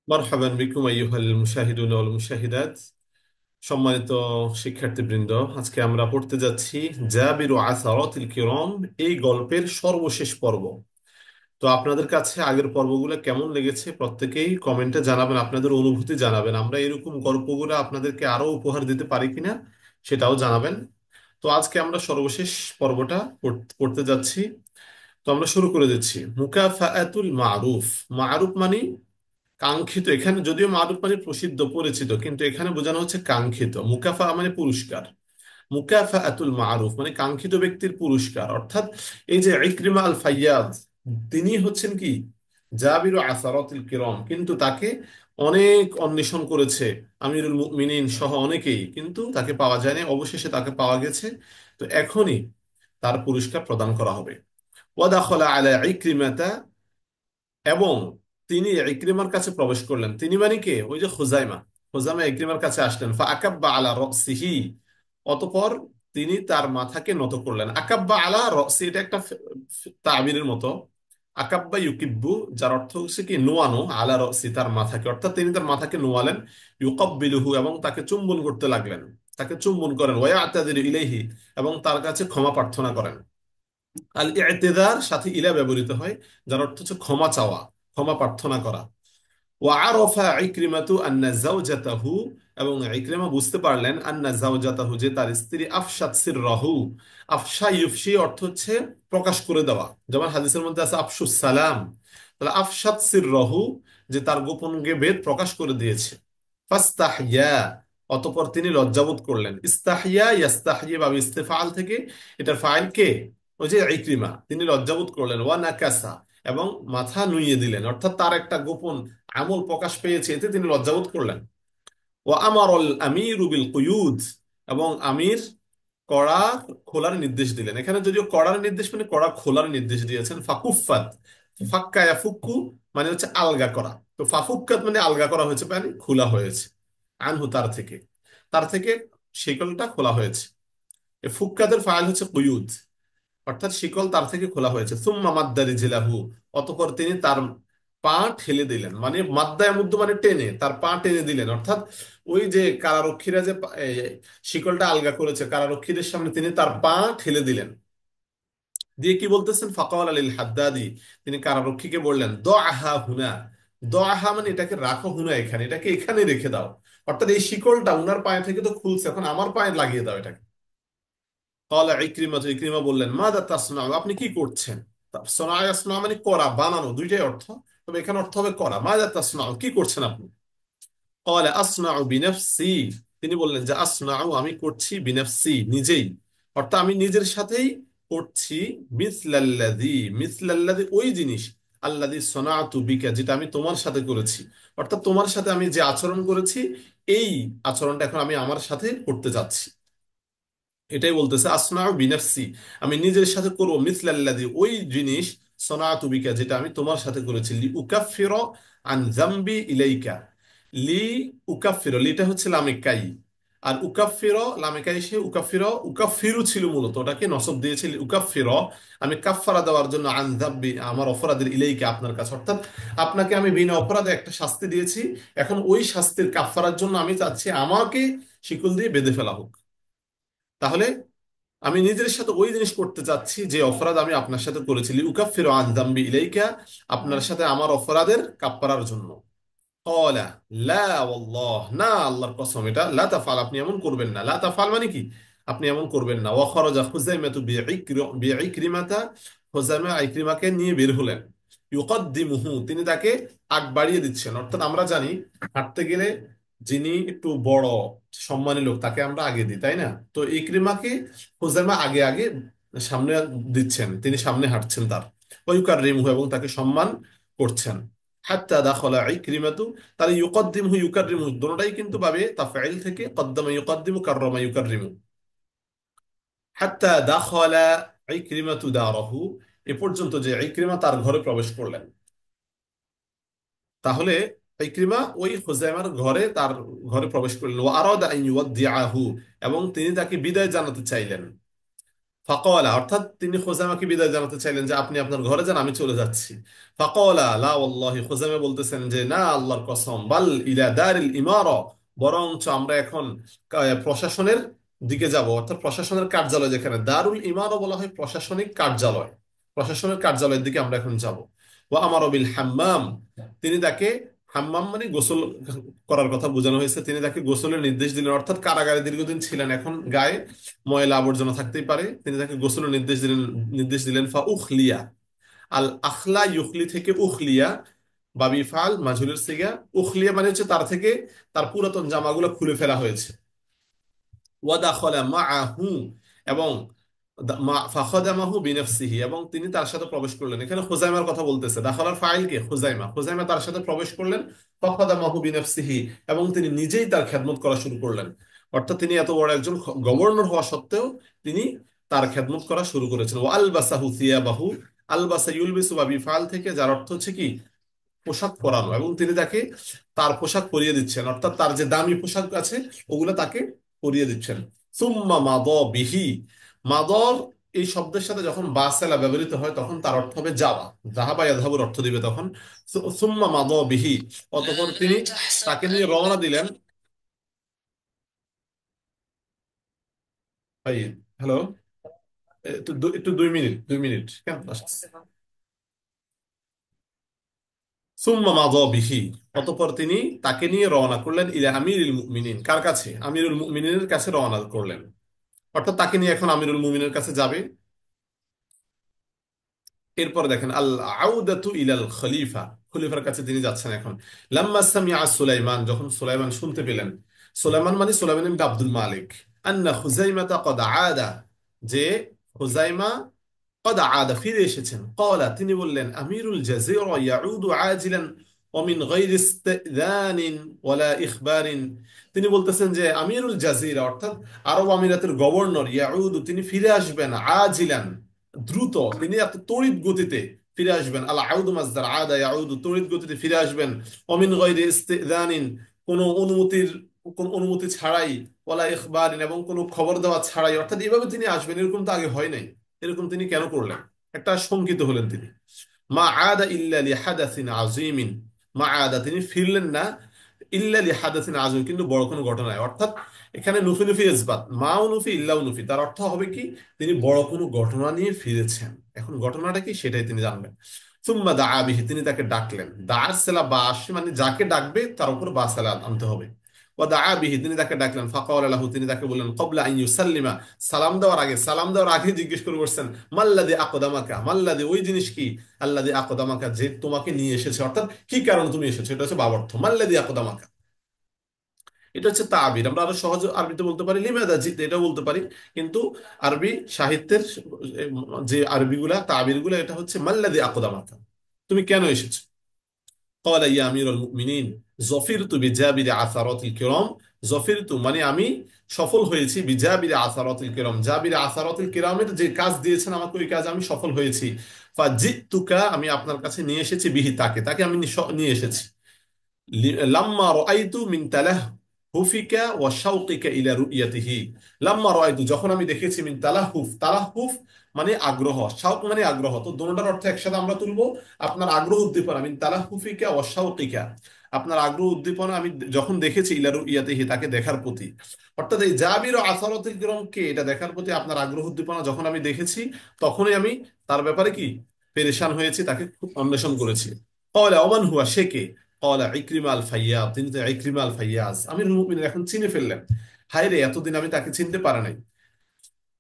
মারহাবান বিকুম আইয়ুহাল মুশাহিদুন ওয়াল মুশাহিদাত। সম্মানিত শিক্ষার্থীবৃন্দ, আজকে আমরা পড়তে যাচ্ছি জাবিরু আসারাতিল কিরাম, এই গল্পের সর্বশেষ পর্ব। তো আপনাদের কাছে আগের পর্বগুলো কেমন লেগেছে প্রত্যেকেই কমেন্টে জানাবেন, আপনাদের অনুভূতি জানাবেন। আমরা এরকম গল্পগুলো আপনাদেরকে আরো উপহার দিতে পারি কিনা সেটাও জানাবেন। তো আজকে আমরা সর্বশেষ পর্বটা পড়তে যাচ্ছি। তো আমরা শুরু করে দিচ্ছি। মুকাফাআতুল মারুফ। মারুফ মানে কাঙ্ক্ষিত। এখানে যদিও মারুফ মানে প্রসিদ্ধ পরিচিত, কিন্তু এখানে বোঝানো হচ্ছে কাঙ্ক্ষিত। মুকাফা মানে পুরস্কার। মুকাফাআতুল মারুফ মানে কাঙ্ক্ষিত ব্যক্তির পুরস্কার। অর্থাৎ এই যে ইকরিমা আল ফাইয়াজ, তিনি হচ্ছেন কি জাবিরু আসারাতিল কিরাম, কিন্তু তাকে অনেক অন্বেষণ করেছে আমিরুল মুমিনিন সহ অনেকেই, কিন্তু তাকে পাওয়া যায়নি। অবশেষে তাকে পাওয়া গেছে। তো এখনই তার পুরস্কার প্রদান করা হবে। ওয়াদাখলা আলা ইকরিমাতা, এবং তিনি ইকরিমার কাছে প্রবেশ করলেন। তিনি মানে কে? ওই যে খুজাইমা। খুজাইমা ইকরিমার কাছে আসলেন। আকাব্বা আলা রাসিহি, অতঃপর তিনি তার মাথাকে নত করলেন। আকাব্বা আলা রাসি, এটা একটা তাবিরের মতো। আকাব্বা ইউকিব্বু, যার অর্থ হচ্ছে কি নোয়ানো, আলা রাসি তার মাথাকে, অর্থাৎ তিনি তার মাথাকে নোয়ালেন। ইউকাব্বিলুহু, এবং তাকে চুম্বন করতে লাগলেন। তাকে চুম্বন করেন। ওয়া আতাদিরু ইলাইহি, এবং তার কাছে ক্ষমা প্রার্থনা করেন। আল ইতিদার সাথে ইলা ব্যবহৃত হয়, যার অর্থ হচ্ছে ক্ষমা চাওয়া, ক্ষমা প্রার্থনা করা। ওয়া আরাফা ইকরিমাতু আন্না যাওজাতাহু, এবং ইকরিমা বুঝতে পারলেন আন্না যাওজাতাহু, যে তার স্ত্রী আফশাত সিররাহু। আফশা ইউফশি অর্থ হচ্ছে প্রকাশ করে দেওয়া, যেমন হাদিসের মধ্যে আছে আফশুস সালাম। তাহলে আফশাত সিররাহু, যে তার গোপন ভেদ প্রকাশ করে দিয়েছে। ফাস্তাহইয়া, অতঃপর তিনি লজ্জাবোধ করলেন। ইস্তাহিয়া ইয়াস্তাহিয়া বা ইস্তেফাল থেকে, এটার ফাইল কে? ওই যে ইকরিমা, তিনি লজ্জাবোধ করলেন। ওয়া নাকাসা, এবং মাথা নুইয়ে দিলেন, অর্থাৎ তার একটা গোপন আমল প্রকাশ পেয়েছে, এতে তিনি লজ্জাবোধ করলেন। ও আমারল আমিরু বিল কুয়ুদ, এবং আমির কড়া খোলার নির্দেশ দিলেন। এখানে যদিও কড়ার নির্দেশ মানে কড়া খোলার নির্দেশ দিয়েছেন। ফাকুফাত, ফাক্কা ইয়াফুক্কু মানে হচ্ছে আলগা করা। তো ফাফুক্কাত মানে আলগা করা হয়েছে, মানে খোলা হয়েছে। আনহু, তার থেকে, তার থেকে শিকলটা খোলা হয়েছে। এ ফুক্কাতের ফাইল হচ্ছে কুয়ুদ, অর্থাৎ শিকল তার থেকে খোলা হয়েছে। সুম্মা মাদ্দা রিজলাহু, অতঃপর তিনি তার পা ঠেলে দিলেন। মানে মাদ্দায় মুদ্দু মানে টেনে, তার পা টেনে দিলেন। অর্থাৎ ওই যে কারারক্ষীরা যে শিকলটা আলগা করেছে, কারারক্ষীদের সামনে তিনি তার পা ঠেলে দিলেন। দিয়ে কি বলতেছেন? ফাকাওয়াল আলিল হাদ্দাদি, তিনি কারারক্ষীকে বললেন দআহা হুনা। দআহা মানে এটাকে রাখো হুনা, এখানে, এটাকে এখানে রেখে দাও। অর্থাৎ এই শিকলটা উনার পায়ে থেকে তো খুলছে, এখন আমার পায়ে লাগিয়ে দাও এটাকে। ক্বালা ইকরিমা, তো ইকরিমা বললেন মাযা তাসনাউ, আপনি কি করছেন? সানা ইয়াসনা মানে করা, বানানো, দুইটাই অর্থ, তবে এখানে অর্থ হবে করা। মাযা তাসনাউ, কি করছেন আপনি? ক্বালা আসনাউ বিনাফসি, তিনি বললেন যে আসনাউ, আমি করছি, বিনাফসি নিজেই, অর্থাৎ আমি নিজের সাথেই করছি। মিসলাল্লাযী, মিসলাল্লাযী ওই জিনিস, আল্লাযী সনাতু বিকা, যেটা আমি তোমার সাথে করেছি। অর্থাৎ তোমার সাথে আমি যে আচরণ করেছি, এই আচরণটা এখন আমি আমার সাথে করতে যাচ্ছি। এটাই বলতেছে আসনাউ বিনাফসি, আমি নিজের সাথে করবো। মিসলাল্লাযী ওই জিনিস, সনাতু বিকা, যেটা আমি তোমার সাথে করেছি। লি উকাফিরা আন যামবি ইলাইকা। লি উকাফিরা, লিটা হচ্ছে লামেকাই, আর উকাফিরা লামেকাই, সে উকাফিরা উকাফিরু ছিল মূলত, ওটাকে নসব দিয়েছে। লি উকাফিরা, আমি কাফফারা দেওয়ার জন্য, আন যামবি আমার অপরাধের, ইলাইকা আপনার কাছে। অর্থাৎ আপনাকে আমি বিনা অপরাধে একটা শাস্তি দিয়েছি, এখন ওই শাস্তির কাফফারার জন্য আমি চাচ্ছি আমাকে শিকল দিয়ে বেঁধে ফেলা হোক। তাহলে আমি নিজের সাথে ওই জিনিস করতে চাচ্ছি যে অপরাধ আমি আপনার সাথে করেছি। লিউকাফিরু আন যামবি ইলাইকা, আপনার সাথে আমার অপরাধের কাপ্পারার জন্য। ক্বালা লা ওয়াল্লাহ, না আল্লাহর কসম, এটা লা তাফআল, আপনি এমন করবেন না। লা তাফআল মানে কি? আপনি এমন করবেন না। ওয়া খরাজা খুজাইমাতু বিইকরিমাতা, খুজাইমা ইকরিমাকে নিয়ে বের হলেন। ইউকাদ্দিমুহু, তিনি তাকে আগ বাড়িয়ে দিচ্ছেন। অর্থাৎ আমরা জানি হাঁটতে গেলে যিনি একটু বড় সম্মানী লোক, তাকে আমরা আগে দিই, তাই না? তো ইকরিমাকে খুজাইমা আগে আগে সামনে দিচ্ছেন, তিনি সামনে হাঁটছেন তার। ওয়া ইউকাররিমুহু, এবং তাকে সম্মান করছেন। হাত্তা দাখলা ইকরিমাতু, তাহলে ইউকদ্দিমহু ইউকাররিমহু দুটোটাই কিন্তু পাবে তাফঈল থেকে, কদ্দামা ইউকদ্দিমু কাররামা ইউকাররিমু। হাত্তা দাখলা ইকরিমাতু দারাহু, এ পর্যন্ত যে ইকরিমা তার ঘরে প্রবেশ করলেন। তাহলে ইকরিমা ওই হুজাইমার ঘরে, তার ঘরে প্রবেশ করলেন। ওয়া আরাদা আন ইউদ্দিআহু, এবং তিনি তাকে বিদায় জানাতে চাইলেন। ফাকালা অর্থাৎ তিনি খুজাইমাকে বিদায় জানাতে চাইলেন যে আপনি আপনার ঘরে যান, আমি চলে যাচ্ছি। ফাকালা লা ওয়াল্লাহি, খুজাইমা বলতেছেন যে না, আল্লাহর কসম, বাল ইলা দারিল ইমারা, বরঞ্চ আমরা এখন প্রশাসনের দিকে যাব, অর্থাৎ প্রশাসনের কার্যালয়, যেখানে দারুল ইমারা বলা হয় প্রশাসনিক কার্যালয়, প্রশাসনের কার্যালয়ের দিকে আমরা এখন যাব। ওয়া আমারা বিল হাম্মাম, তিনি তাকে, হাম্মাম মানে গোসল করার কথা বোঝানো হয়েছে, তিনি তাকে গোসলের নির্দেশ দিলেন, অর্থাৎ কারাগারে দীর্ঘদিন ছিলেন, এখন গায়ে ময়লা আবর্জনা থাকতেই পারে, তিনি তাকে গোসলের নির্দেশ দিলেন ফা উখলিয়া। আল আখলা ইউখলি থেকে উখলিয়া, বাবি ফাল মাজহুরের সিগা। উখলিয়া মানে হচ্ছে তার থেকে তার পুরাতন জামাগুলো খুলে ফেলা হয়েছে। ওয়াদাখলা মাআহু, এবং ফাখাদামাহু বিনাফসিহি, এবং তিনি তার সাথে প্রবেশ করলেন। এখানে খুজাইমার কথা বলতেছে, দাখলার ফাইল কে? খুজাইমা। খুজাইমা তার সাথে প্রবেশ করলেন, ফাখাদামাহু বিনাফসিহি, এবং তিনি নিজেই তার খেদমত করা শুরু করলেন। অর্থাৎ তিনি এত বড় একজন গভর্নর হওয়া সত্ত্বেও তিনি তার খেদমত করা শুরু করেছেন। ওয়া আলবাসাহু থিয়াবাহু, আলবাসা ইউলবিসু বা বিফাল থেকে, যার অর্থ হচ্ছে কি পোশাক পরানো, এবং তিনি তাকে তার পোশাক পরিয়ে দিচ্ছেন, অর্থাৎ তার যে দামি পোশাক আছে ওগুলো তাকে পরিয়ে দিচ্ছেন। সুম্মা মাদ বিহি, মাদর এই শব্দের সাথে যখন বাসেলা ব্যবহৃত হয় তখন তার অর্থ হবে যাওয়া, যাহাবা ইয়াযহাবুর অর্থ দিবে তখন। সুম্মা মাদ বিহি, অতঃপর তিনি তাকে নিয়ে রওনা দিলেন। ভাই, হ্যালো, একটু 2 মিনিট, 2 মিনিট কেন আসছে? সুম্মা মাযা বিহি, অতঃপর তিনি তাকে নিয়ে রওনা করলেন ইলা আমিরুল মুমিনিন, কার কাছে? আমিরুল মুমিনিনের কাছে রওনা করলেন। অর্থাৎ তাকে নিয়ে এখন আমিরুল মুমিনের কাছে যাবে। এরপর দেখেন আল আউদাতু ইলাল খলিফা, খলিফার কাছে তিনি যাচ্ছেন এখন। লাম্মা সামিআ সুলাইমান, যখন সুলাইমান শুনতে পেলেন, সুলাইমান মানে সুলাইমান ইবনে আব্দুল মালিক, আন্না খুজাইমাতা ক্বাদ আদা, যে খুজাইমা قد عاد ফিরে এসেছেন। قال, তিনি বললেন, আমিরুল জাজিরা ইয়াউদু আজিলান ওয়া মিন গায়রি ইস্তিদানিন ওয়ালা ইখবারিন, তিনি বলতেছেন যে আমিরুল জাজিরা অর্থাৎ আরব আমিরাতের গভর্নর, ইয়াউদু তিনি ফিরে আসবেন, আজিলান দ্রুত, তিনি এত তড়িৎ গতিতে ফিরে আসবেন। আল আউদু মাসদার, আদা ইয়াউদু তড়িৎ গতিতে ফিরে আসবেন। ওয়া মিন গায়রি ইস্তিদানিন, কোনো অনুমতির, কোন অনুমতি ছাড়াই, ওয়ালা ইখবারিন, এবং কোনো খবর দেওয়া ছাড়াই, অর্থাৎ এইভাবে তিনি আসবেন এরকম তো আগে হয় নাই। এরকম তিনি কেন করলেন? একটা শঙ্কিত হলেন তিনি। মা আদা ইল্লা লিহাদাসিন আযীমিন, মা আদা তিনি ফিরলেন না, ইল্লা লিহাদাসিন আযীম কিন্তু বড় কোনো ঘটনায়, অর্থাৎ এখানে নুফি নুফি ইসবাত, মাও নুফি ইল্লাও নুফি, তার অর্থ হবে কি তিনি বড় কোনো ঘটনা নিয়ে ফিরেছেন। এখন ঘটনাটা কি সেটাই তিনি জানবেন। সুম্মা দাআ বিহি, তিনি তাকে ডাকলেন। দাআ সেলা বাস মানে যাকে ডাকবে তার উপর বা সেলা আনতে হবে। ওয়া দাআ বিহি, তিনি তাকে ডাকলেন। ফাকাওয়ালা লাহু, তিনি তাকে বললেন, ক্বাবলা আন ইউসাল্লিমা, সালাম দেওয়ার আগে জিজ্ঞেস করে বসছেন, মাল্লাদি আকদামাকা, মাল্লাদি ওই জিনিস কি, আল্লাদি আকদামাকা যে তোমাকে নিয়ে এসেছে, অর্থাৎ কি কারণ তুমি এসেছো, এটা হচ্ছে বাবার্থ, মাল্লাদি আকদামাকা। এটা হচ্ছে তাবির, আমরা আরো সহজ আরবিতে বলতে পারি লিমাদা জিত, এটাও বলতে পারি, কিন্তু আরবি সাহিত্যের যে আরবিগুলা তাবিরগুলা, এটা হচ্ছে মাল্লাদি আকদামাকা, তুমি কেন এসেছো। قال يا أمير المؤمنين ظفرت بجابر عثرات الكرام, জফিরতু মানে আমি সফল হয়েছি, বিজাবির আসারাতিল কিরাম, জাবির আসারাতিল কিরামের যে কাজ দিয়েছেন আমাকে ওই কাজে আমি সফল হয়েছি। ফাজিতুকা, আমি আপনার কাছে নিয়ে এসেছি, বিহি তাকে, আমি নিয়ে এসেছি। লাম্মা রাআইতু মিন তালাহুফিকা ওয়া শাওকিকা ইলা রুইয়াতিহি, লাম্মা রাআইতু যখন আমি দেখেছি, মিন তালাহুফ, তালাহুফ মানে আগ্রহ, শাওক মানে আগ্রহ, তো দুটোটার অর্থ একসাথে আমরা তুলবো। আপনার আগ্রহ উদ্দীপনা, মিন তালাহুফিকা ওয়া শাওকিকা, আপনার আগ্রহ উদ্দীপনা আমি যখন দেখেছি, ইলা রুইয়াতিহি তাকে দেখার প্রতি, অর্থাৎ এই জাবির ও আসারাতিল কিরামকে এটা দেখার প্রতি আপনার আগ্রহ উদ্দীপনা যখন আমি দেখেছি, তখনই আমি তার ব্যাপারে কি পেরেশান হয়েছি, তাকে খুব অন্বেষণ করেছি। ক্বালা ওমান হুয়া, সে কে? ক্বালা ইকরিমা আল ফাইয়াজ, তিনি তো ইকরিমা আল ফাইয়াজ, আমিরুল মুমিনিন এখন চিনে ফেললেন। হায় রে, এতদিন আমি তাকে চিনতে পারি নাই,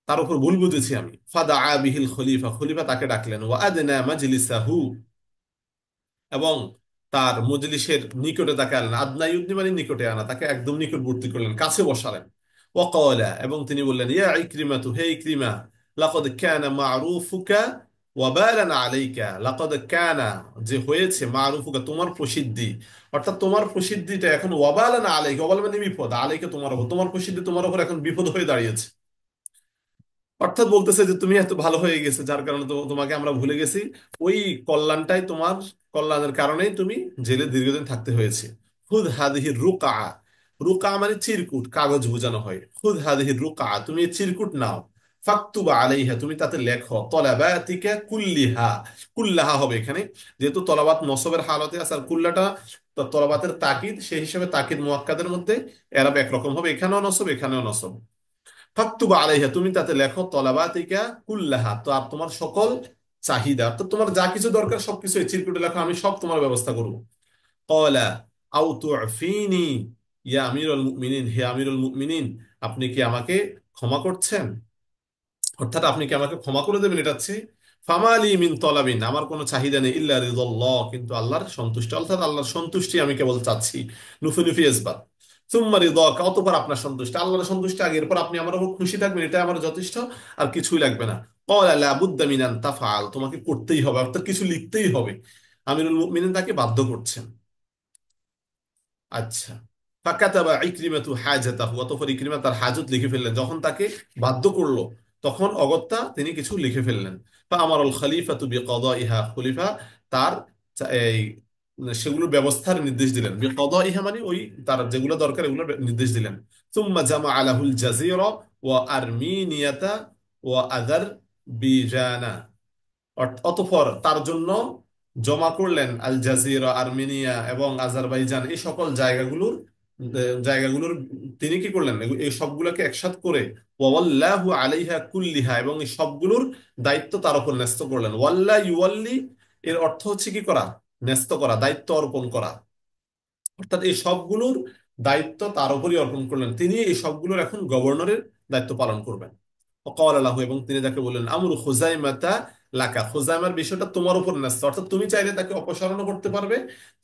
তার উপর ভুল বুঝেছি আমি। ফাদাআ বিহিল খলিফা, খলিফা তাকে ডাকলেন। ওয়া আদনা মাজলিসাহু, এবং তার মজলিসের নিকটে তাকে আনলেন। আদনা ইউদ্দি মানে নিকটে আনা, তাকে একদম নিকটবর্তী করলেন, কাছে বসালেন। ওয়াকালা, এবং তিনি বললেন, ইয়া ইকরিমাতু, হে ইকরিমা, লাকাদ কানা মারুফুকা ওয়াবালান আলাইকা, লাকাদ কানা যে হয়েছে, মারুফুকা তোমার প্রসিদ্ধি, অর্থাৎ তোমার প্রসিদ্ধিটা এখন ওয়াবালান আলাইকা, ওয়াবাল মানে বিপদ, আলাইকা তোমার উপর, তোমার প্রসিদ্ধি তোমার উপর এখন বিপদ হয়ে দাঁড়িয়েছে। অর্থাৎ বলতেছে যে তুমি এত ভালো হয়ে গেছে যার কারণে তো তোমাকে আমরা ভুলে গেছি, ওই কল্যাণটাই তোমার, কল্যাণের কারণেই তুমি জেলে দীর্ঘদিন থাকতে হয়েছে। খুদ হাদিহি রুকা, রুকা মানে চিরকুট, কাগজ বোঝানো হয়। খুদ হাদিহি রুকা, তুমি এই চিরকুট নাও। ফাকতুবা আলাইহা, তুমি তাতে লেখো তলাবাতিকা কুল্লিহা। কুল্লাহা হবে এখানে, যেহেতু তলাবাত নসবের হালতে আছে আর কুল্লাটা তলাবাতের তাকিদ, সেই হিসাবে তাকিদ মুয়াক্কাদের মধ্যে এরাব একরকম হবে, এখানেও নসব এখানেও নসব। ফাকতুবা আলাইহা, তুমি তাতে লেখো তলাবাতিকা কুল্লাহা, তো আর তোমার সকল চাহিদা, তো তোমার যা কিছু দরকার সবকিছু এই চিরকুটে লেখো, আমি সব তোমার ব্যবস্থা করবো। ক্বালা আও তু'ফিনি ইয়া আমিরুল মুমিনিন, হে আমিরুল মুমিনিন, আপনি কি আমাকে ক্ষমা করছেন, অর্থাৎ আপনি কি আমাকে ক্ষমা করে দেবেন, এটা হচ্ছে ফামালি মিন তলাবিন, আমার কোনো চাহিদা নেই, ইল্লা রিদাল্লাহ, কিন্তু আল্লাহর সন্তুষ্টি, অর্থাৎ আল্লাহর সন্তুষ্টি আমি কেবল চাচ্ছি। নুফি নুফি ইসবাত। সুম্মা রিদাকা, অতঃপর আপনার সন্তুষ্টি, আল্লাহর সন্তুষ্টি আগে, এরপর আপনি আমার উপর খুশি থাকবেন, এটা আমার যথেষ্ট, আর কিছুই লাগবে না। ক্বালা লা বুদ্দা মিন আন তাফআল, তোমাকে করতেই হবে, অর্থাৎ কিছু লিখতেই হবে। আমিরুল মুমিনিন তাকে বাধ্য করছেন। আচ্ছা। ফাকাতাবা ইকরিমাতু হাজাতাহু, অতঃপর ইকরিমা তার হাজত লিখে ফেললেন, যখন তাকে বাধ্য করলো তখন অগত্যা তিনি কিছু লিখে ফেললেন। ফাআমারাল খলিফাতু বিকাদাইহা, খলিফা তার এই সেগুলোর ব্যবস্থার নির্দেশ দিলেন। বিকাদাইহা মানে ওই তার যেগুলো দরকার এগুলোর নির্দেশ দিলেন। সুম্মা জামা লাহুল জাজিরা ওয়া আরমিনিয়াতা ওয়া আযার বিজানা, অতঃপর তার জন্য জমা করলেন আল জাজিরা, আর্মেনিয়া এবং আজারবাইজান, এই সকল জায়গাগুলোর তিনি কি করলেন, এই সবগুলোকে একসাথ করে ওয়াল্লাহু আলাইহা কুল্লিহা, এবং এই সবগুলোর দায়িত্ব তার উপর ন্যস্ত করলেন। ওয়াল্লা ইউয়াল্লি এর অর্থ হচ্ছে কি করা, ন্যস্ত করা, দায়িত্ব অর্পণ করা, অর্থাৎ এই সবগুলোর দায়িত্ব তার উপরই অর্পণ করলেন, তিনি এই সবগুলোর এখন গভর্নরের দায়িত্ব পালন করবেন। ওয়াকাল আলাহু, এবং তিনি তাকে বললেন আমরু খুজাইমাতা লাকা, খুজাইমার বিষয়টা তোমার উপর ন্যস্ত, অর্থাৎ তুমি চাইলে তাকে অপসারণ করতে পারবে,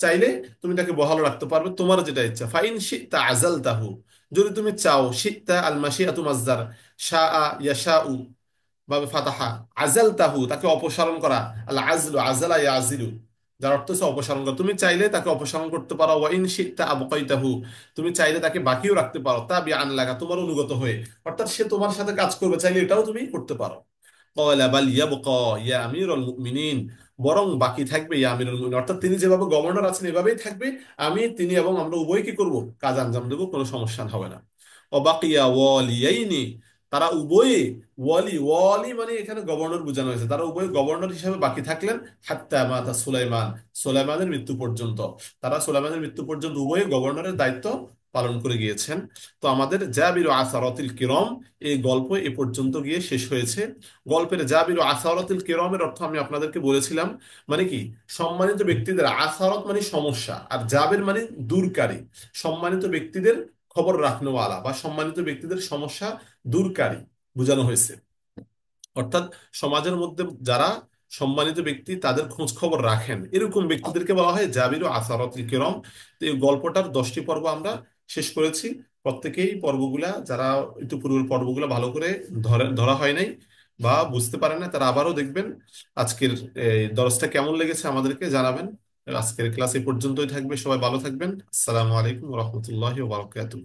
চাইলে তুমি তাকে বহাল রাখতে পারবে, তোমার যেটা ইচ্ছা। ফাইন শিতা আজালতাহু, যদি তুমি চাও, শিতা আল মাশিআতু মাসদার, শাআ ইয়াশাউ ভাবে ফাতাহা, আজাল তাহু তাকে অপসারণ করা, আল আজলু আজালা ইয়াজিলু, যার অর্থ হচ্ছে অপসারণ করা, তুমি চাইলে তাকে অপসারণ করতে পারো। ওয়া ইন শি'তা আবকাইতাহু, তুমি চাইলে তাকে বাকিও রাখতে পারো, তা বিআন লাগা, তোমার অনুগত হয়ে, অর্থাৎ সে তোমার সাথে কাজ করবে, চাইলে এটাও তুমি করতে পারো। ক্বালা বাল ইয়াবকা ইয়া আমিরুল মুমিনিন, বরং বাকি থাকবে ইয়া আমিরুল মুমিনিন, অর্থাৎ তিনি যেভাবে গভর্নর আছেন এভাবেই থাকবে, তিনি এবং আমরা উভয় কি করব, কাজ আঞ্জাম দেবো, কোনো সমস্যা হবে না। ও বাকিয়া ওয়ালিয়াইনি, তারা উভয়ে, ওয়ালি ওয়ালি মানে এখানে গভর্নর বোঝানো হয়েছে, তারা উভয় গভর্নর হিসেবে বাকি থাকলেন, হাত্তা মাতা সুলাইমান, সুলাইমানের মৃত্যু পর্যন্ত, তারা সুলাইমানের মৃত্যু পর্যন্ত উভয় গভর্নরের দায়িত্ব পালন করে গিয়েছেন। তো আমাদের জাবির আসারাতিল কিরম এই গল্প এ পর্যন্ত গিয়ে শেষ হয়েছে। গল্পের জাবির আসারাতিল কিরমের অর্থ আমি আপনাদেরকে বলেছিলাম, মানে কি, সম্মানিত ব্যক্তিদের, আসারত মানে সমস্যা, আর জাবির মানে দূরকারী, সম্মানিত ব্যক্তিদের খবর রাখনেওয়ালা বা সম্মানিত ব্যক্তিদের সমস্যা দূরকারী বোঝানো হয়েছে, অর্থাৎ সমাজের মধ্যে যারা সম্মানিত ব্যক্তি তাদের খোঁজ খবর রাখেন, এরকম ব্যক্তিদেরকে বলা হয় জাবির ও আসারাতুল কিরম। তো এই গল্পটার 10টি পর্ব আমরা শেষ করেছি। প্রত্যেকেই পর্বগুলা, যারা একটু পূর্বের পর্বগুলো ভালো করে ধরা হয় নাই বা বুঝতে পারেন না, তারা আবারও দেখবেন। আজকের এই দরসটা কেমন লেগেছে আমাদেরকে জানাবেন। আজকের ক্লাস এই পর্যন্তই থাকবে, সবাই ভালো থাকবেন। আসসালামু আলাইকুম রহমতুল্লাহি ওয়া বারাকাতুহু।